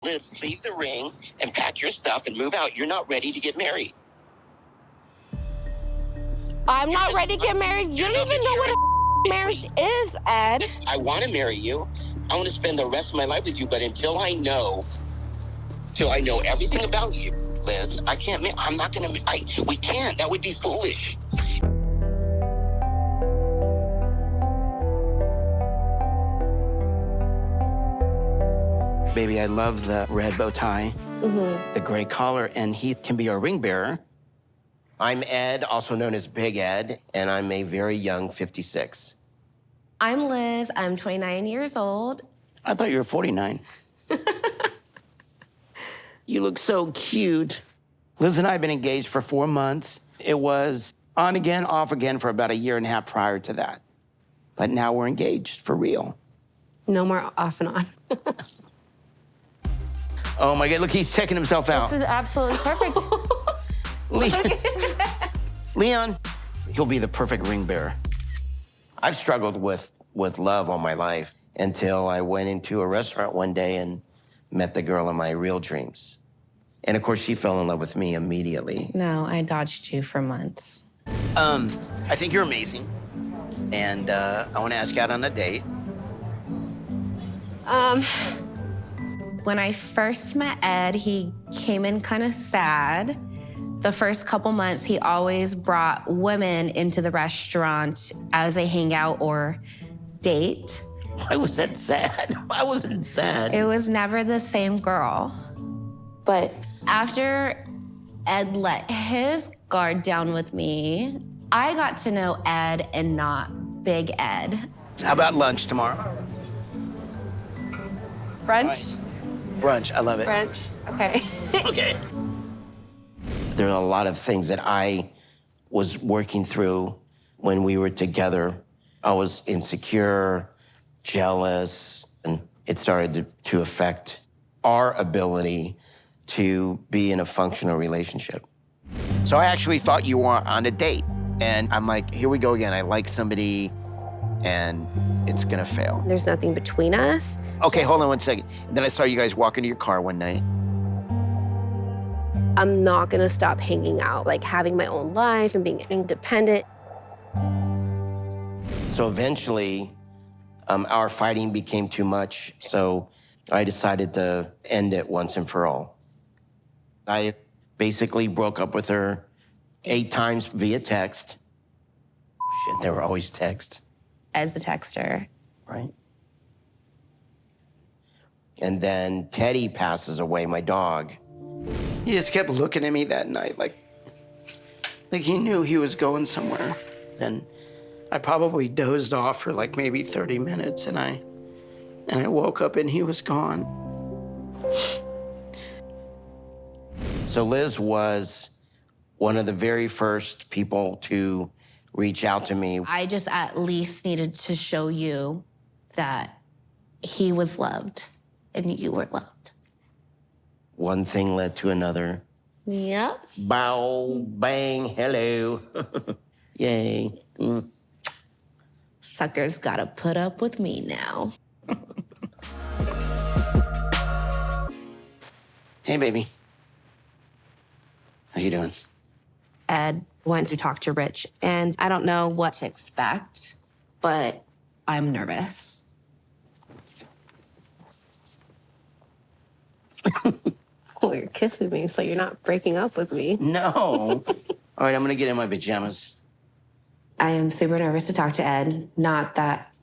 Liz, leave the ring and pack your stuff and move out. You're not ready to get married. I'm not ready to get married. You don't even know what a marriage is, Ed. I want to marry you. I want to spend the rest of my life with you, but until I know everything about you, Liz, I can't, I'm not going to, we can't. That would be foolish. Baby, I love the red bow tie, the gray collar, and he can be our ring bearer. I'm Ed, also known as Big Ed, and I'm a very young 56. I'm Liz. I'm 29 years old. I thought you were 49. You look so cute. Liz and I have been engaged for 4 months. It was on again, off again for about a year and a half prior to that. But now we're engaged for real. No more off and on. Oh my God, look, he's checking himself out. This is absolutely perfect. Leon, he'll be the perfect ring bearer. I've struggled with love all my life until I went into a restaurant one day and met the girl of my real dreams. And of course, she fell in love with me immediately. No, I dodged you for months. I think you're amazing. And I want to ask you out on a date. When I first met Ed, he came in kind of sad. The first couple months, he always brought women into the restaurant as a hangout or date. Why was that sad? I wasn't sad. It was never the same girl. But after Ed let his guard down with me, I got to know Ed and not Big Ed. How about lunch tomorrow? Brunch? Brunch, I love it. Brunch, okay. Okay. There are a lot of things that I was working through when we were together. I was insecure, jealous, and it started to affect our ability to be in a functional relationship. So I actually thought you were on a date. And I'm like, here we go again. I like somebody, and it's gonna fail. There's nothing between us. Okay, hold on one second. Then I saw you guys walk into your car one night. I'm not gonna stop hanging out, like having my own life and being independent. So eventually, our fighting became too much, so I decided to end it once and for all. I basically broke up with her 8 times via text. Shit, they were always text. As a texter. Right? And then Teddy passes away, my dog. He just kept looking at me that night like he knew he was going somewhere. And I probably dozed off for like maybe 30 minutes, and I woke up and he was gone. So Liz was one of the very first people to reach out to me. I just at least needed to show you that he was loved and you were loved. One thing led to another. Yep. Bow, bang, hello. Yay. Suckers gotta put up with me now. Hey, baby. How you doing? Ed went to talk to Rich, and I don't know what to expect, but I'm nervous. Well, you're kissing me, so you're not breaking up with me. No. All right, I'm gonna get in my pajamas. I am super nervous to talk to Ed. Not that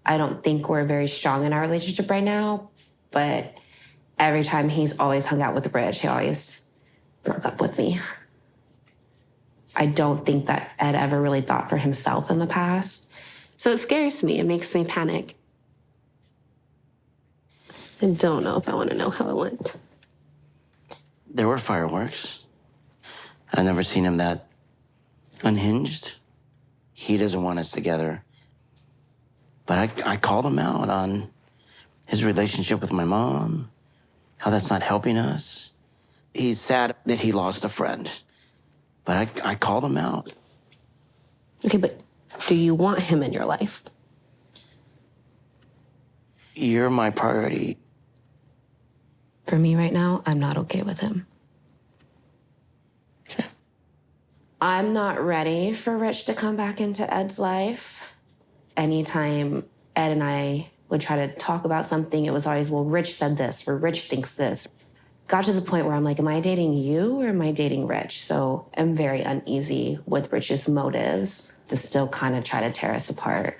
I don't think we're very strong in our relationship right now, but every time he's always hung out with Rich, he always broke up with me. I don't think that Ed ever really thought for himself in the past. So it scares me. It makes me panic. I don't know if I want to know how it went. There were fireworks. I've never seen him that unhinged. He doesn't want us together. But I called him out on his relationship with my mom, how that's not helping us. He's sad that he lost a friend. But I called him out. Okay, but do you want him in your life? You're my priority. For me right now, I'm not okay with him. Okay. I'm not ready for Rich to come back into Ed's life. Anytime Ed and I would try to talk about something, it was always, well, Rich said this, or Rich thinks this. Got to the point where I'm like, am I dating you or am I dating Rich? So I'm very uneasy with Rich's motives to still kind of try to tear us apart.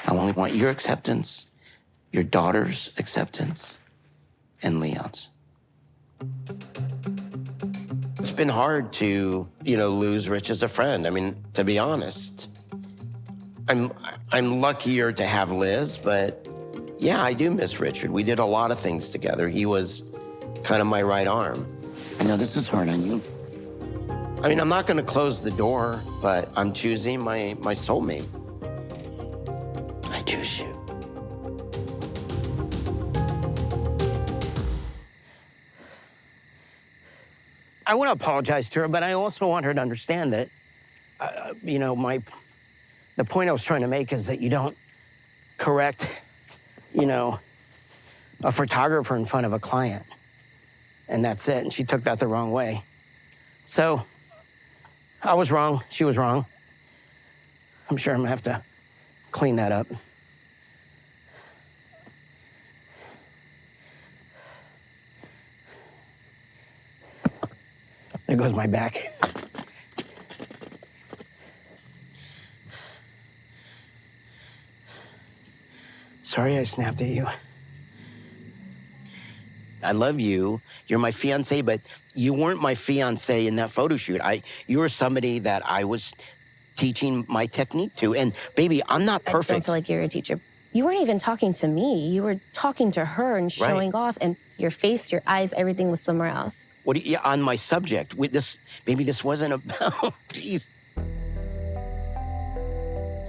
I only want your acceptance, your daughter's acceptance, and Leon's. It's been hard to, lose Rich as a friend. I mean, to be honest. I'm luckier to have Liz, but yeah, I do miss Richard. We did a lot of things together. He was kind of my right arm. I know this is hard on you. I mean, I'm not going to close the door, but I'm choosing my soulmate. I choose you. I want to apologize to her, but I also want her to understand that, the point I was trying to make is that you don't correct, a photographer in front of a client. And that's it. And she took that the wrong way. So I was wrong. She was wrong. I'm sure I'm gonna have to clean that up. There goes my back. Sorry I snapped at you. I love you. You're my fiancé, but you weren't my fiancé in that photo shoot. You were somebody that I was teaching my technique to. And baby, I'm not perfect. I don't feel like you're a teacher. You weren't even talking to me. You were talking to her and showing off, and your face, your eyes, everything was somewhere else. What? Yeah, on my subject. Maybe this wasn't about. Jeez.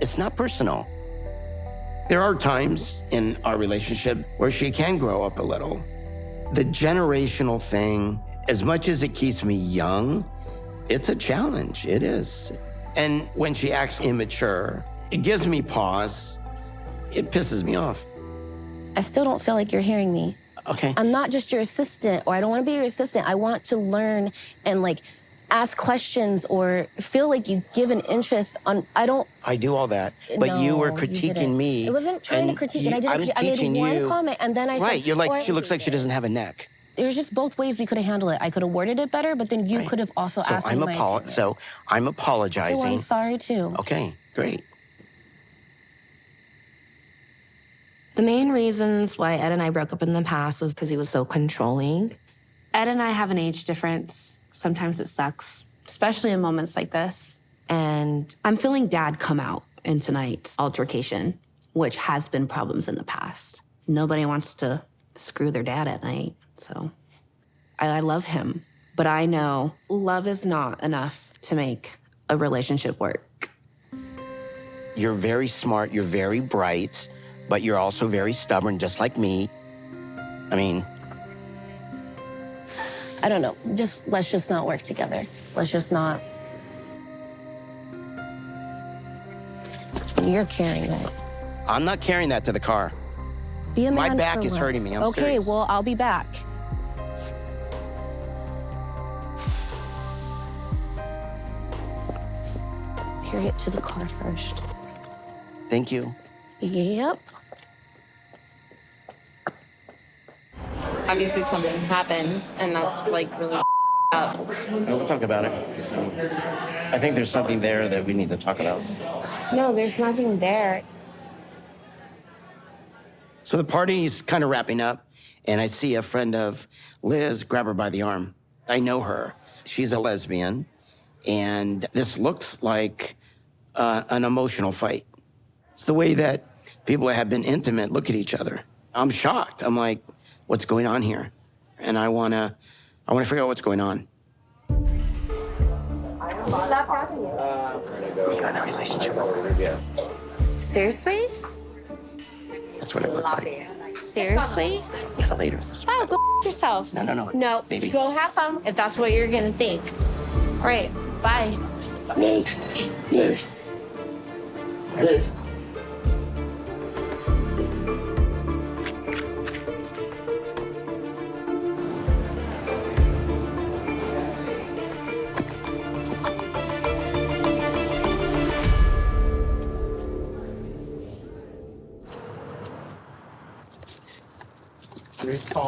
It's not personal. There are times in our relationship where she can grow up a little. The generational thing, as much as it keeps me young, it's a challenge. It is. And when she acts immature, it gives me pause. It pisses me off. I still don't feel like you're hearing me. Okay. I'm not just your assistant, or I don't want to be your assistant. I want to learn and ask questions or feel like you give an interest on, I do all that, but no, you were critiquing me. I wasn't trying to critique it. I made one comment and then I said, you're like, she looks like she doesn't have a neck. There's just both ways we could have handled it. I could have worded it better, but then you could have also asked me my opinion. So I'm apologizing. Oh, I'm sorry too. Okay, great. The main reasons why Ed and I broke up in the past was because he was so controlling. Ed and I have an age difference. Sometimes it sucks, especially in moments like this. And I'm feeling Dad come out in tonight's altercation, which has been problems in the past. Nobody wants to screw their dad at night, so I love him. But I know love is not enough to make a relationship work. You're very smart, you're very bright, but you're also very stubborn, just like me. I mean, I don't know. Let's just not work together. Let's just not. You're carrying that. I'm not carrying that to the car. Be a man. My back is once. hurting me. I'm okay, serious. well, I'll be back. Carry it to the car first. Thank you. Yep. Obviously something happened, and that's really up. We'll talk about it. I think there's something there that we need to talk about. No, there's nothing there. So the party's kind of wrapping up, and I see a friend of Liz grab her by the arm. I know her. She's a lesbian, and this looks like an emotional fight. It's the way that people that have been intimate look at each other. I'm shocked. I'm like, what's going on here? And I wanna figure out what's going on. Stop talking. We got in a relationship. Seriously? That's what it looked like. Seriously? Later. Oh, go yourself. No. No, Baby. go have fun if that's what you're gonna think. All right, bye. Liz.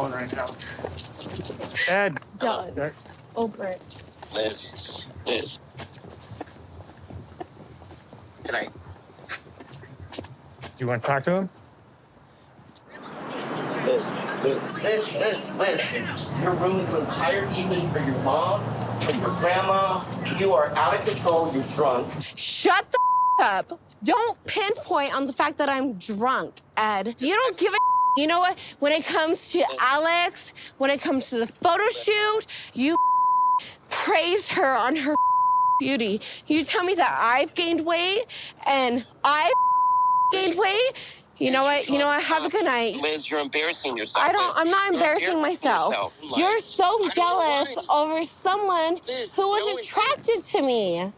phone right now. Ed. Done. Over it. Liz. Can I? You want to talk to him? Liz, your room an entire evening for your mom, for your grandma. You are out of control, you're drunk. Shut the up. Don't pinpoint on the fact that I'm drunk, Ed. You don't give a. You know what? When it comes to Alex, when it comes to the photo shoot, you praise her on her beauty. You tell me that I've gained weight and I've gained weight. You know what? Have a good night. Liz, you're embarrassing yourself. I'm not embarrassing myself. You're so jealous over someone Liz, who was no, attracted to me.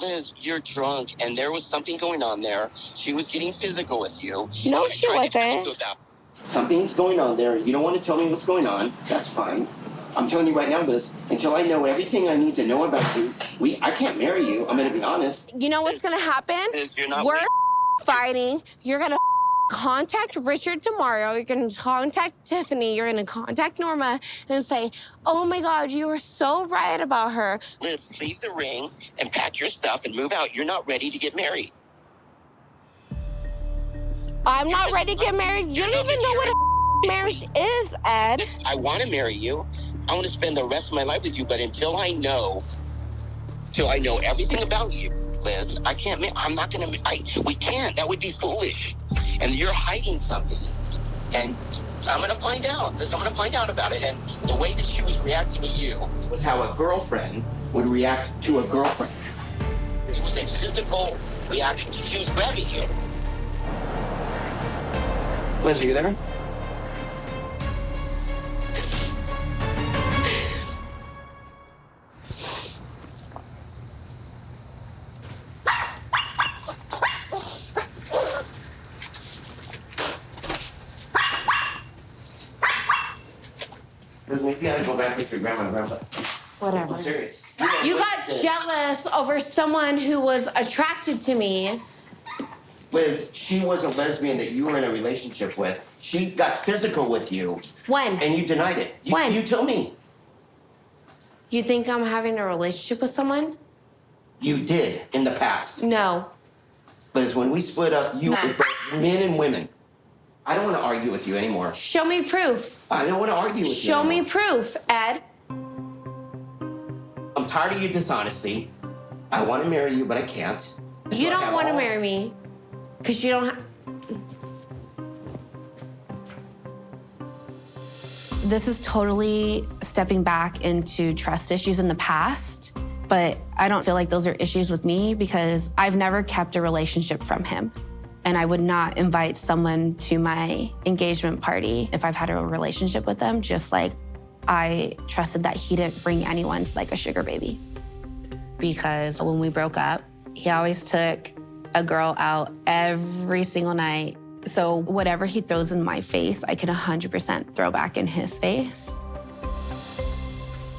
Liz, you're drunk, and there was something going on there. She was getting physical with you. No, I she tried to wasn't. talk to you about- Something's going on there. You don't want to tell me what's going on. That's fine. I'm telling you right now, Liz, until I know everything I need to know about you, I can't marry you. I'm going to be honest. You know what's gonna happen? Liz, you're not. We're fighting. You're gonna contact Richard tomorrow. You're gonna contact Tiffany. You're gonna contact Norma and say, "Oh my God, you were so right about her." Liz, leave the ring and pack your stuff and move out. You're not ready to get married. I'm not ready to get married. You don't even know what a marriage is, Ed. I want to marry you. I want to spend the rest of my life with you, but until I know everything about you, Liz, I can't. I'm not gonna. We can't. That would be foolish. And you're hiding something. And I'm gonna find out. I'm gonna find out about it. And the way that she was reacting to you was how a girlfriend would react to a girlfriend. It was a physical reaction. She was grabbing you. Liz, are you there? Liz, maybe you gotta go back with your grandma and grandpa. Whatever. I'm serious. You got jealous over someone who was attracted to me. Liz, she was a lesbian that you were in a relationship with. She got physical with you. When? And you denied it. When? You tell me. You think I'm having a relationship with someone? You did in the past. No. Liz, when we split up, you Nah. were both men and women. I don't want to argue with you anymore. Show me proof. I don't want to argue with you Show me anymore. proof, Ed. I'm tired of your dishonesty. I want to marry you, but I can't. You So I don't have want to all- marry me because you don't have. This is totally stepping back into trust issues in the past, but I don't feel like those are issues with me because I've never kept a relationship from him. And I would not invite someone to my engagement party if I've had a relationship with them, just like I trusted that he didn't bring anyone like a sugar baby. Because when we broke up, he always took a girl out every single night. So whatever he throws in my face, I can 100% throw back in his face.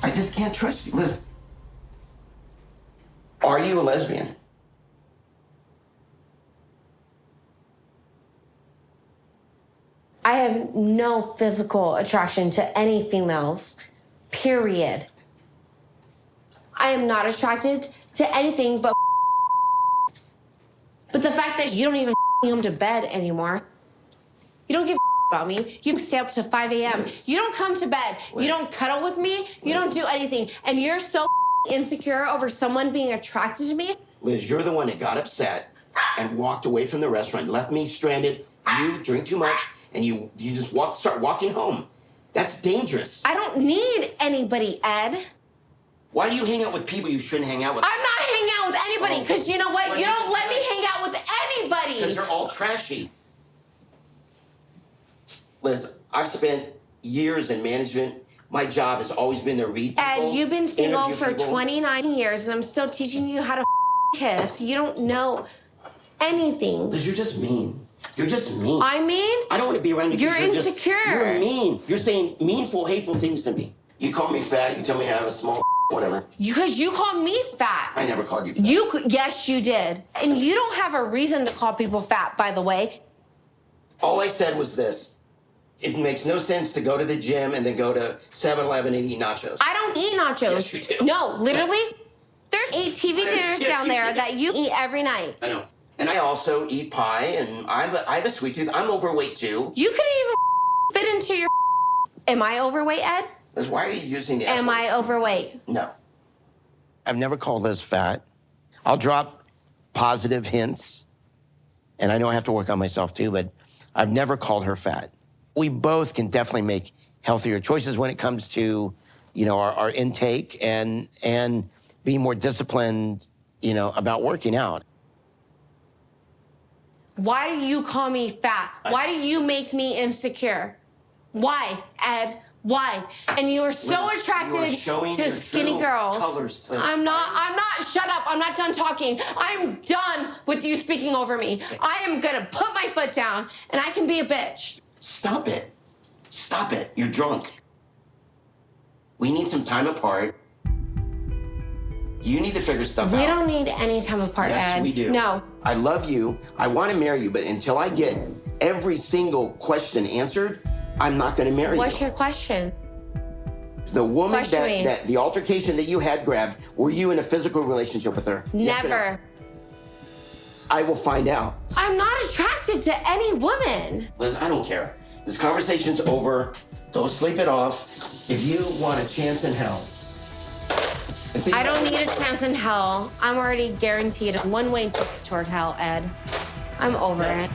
I just can't trust you. Liz, are you a lesbian? I have no physical attraction to any females, period. I am not attracted to anything but the fact that you don't even him to bed anymore. You don't give about me. You stay up to 5 a.m. You don't come to bed. You don't cuddle with me. You don't do anything. And you're so insecure over someone being attracted to me. Liz, you're the one that got upset and walked away from the restaurant, left me stranded. You drink too much, and you just start walking home. That's dangerous. I don't need anybody, Ed. Why do you hang out with people you shouldn't hang out with? I'm not hanging out with anybody because you know what? You don't let me hang out with anybody. Because they're all trashy. Liz, I've spent years in management. My job has always been to read people. Ed, you've been single interview for people. 29 years and I'm still teaching you how to kiss. You don't know anything. Liz, you're just mean. You're just mean. I mean? I don't want to be around you. 'Cause You're insecure. You're mean. You're saying meanful, hateful things to me. You call me fat. You tell me I have a small whatever. Because you called me fat. I never called you fat. Yes, you did. And you don't have a reason to call people fat, by the way. All I said was this. It makes no sense to go to the gym and then go to 7-Eleven and eat nachos. I don't eat nachos. Yes, you do. No, literally, there's 8 TV dinners Yes, down you there do. that you eat every night. I know. And I also eat pie, and I have a sweet tooth. I'm overweight, too. You couldn't even fit into your. Am I overweight, Ed? Liz, why are you using the Am F word? I overweight? No. I've never called Liz fat. I'll drop positive hints, and I know I have to work on myself, too, but I've never called her fat. We both can definitely make healthier choices when it comes to, you know, our intake and being more disciplined, you know, about working out. Why do you call me fat? Why do you make me insecure? Why, Ed? Why? And you are so Liz, attracted you are showing to your skinny true girls. colors, Liz. I'm not, shut up. I'm not done talking. I'm done with you speaking over me. I am gonna put my foot down and I can be a bitch. Stop it. Stop it. You're drunk. We need some time apart. You need to figure stuff out. We don't need any time apart, Yes, Ed. we do. No. I love you. I want to marry you, but until I get every single question answered, I'm not going to marry What's you. your question? The woman Question me. that the altercation that you had grabbed, were you in a physical relationship with her? Yes or no? Never. I will find out. I'm not attracted to any woman. Liz, I don't care. This conversation's over. Go sleep it off. If you want a chance in hell. I don't need a chance in hell. I'm already guaranteed one way ticket toward hell, Ed. I'm over it.